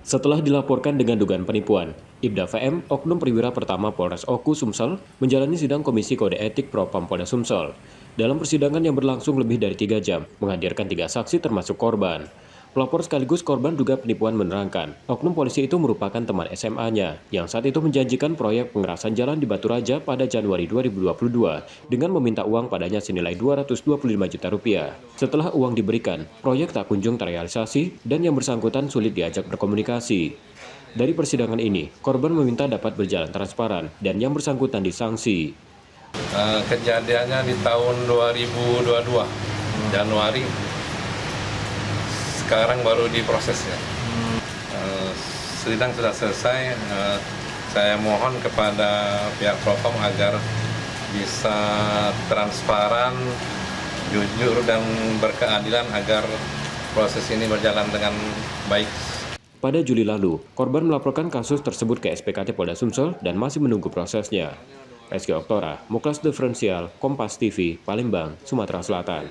Setelah dilaporkan dengan dugaan penipuan, Ibda VM, oknum perwira pertama Polres Oku Sumsel, menjalani sidang Komisi Kode Etik Propam Polda Sumsel. Dalam persidangan yang berlangsung lebih dari 3 jam, menghadirkan 3 saksi termasuk korban. Pelapor sekaligus korban duga penipuan menerangkan, oknum polisi itu merupakan teman SMA-nya, yang saat itu menjanjikan proyek pengerasan jalan di Batu Raja pada Januari 2022 dengan meminta uang padanya senilai 225 juta rupiah. Setelah uang diberikan, proyek tak kunjung terrealisasi dan yang bersangkutan sulit diajak berkomunikasi. Dari persidangan ini, korban meminta dapat berjalan transparan dan yang bersangkutan disangsi. Kejadiannya di tahun 2022, Januari, sekarang baru diprosesnya. Sidang sudah selesai, saya mohon kepada pihak Propam agar bisa transparan, jujur, dan berkeadilan agar proses ini berjalan dengan baik. Pada Juli lalu, korban melaporkan kasus tersebut ke SPKT Polda Sumsel dan masih menunggu prosesnya. Rizky Oktora, Muklas Diferensial, Kompas TV, Palembang, Sumatera Selatan.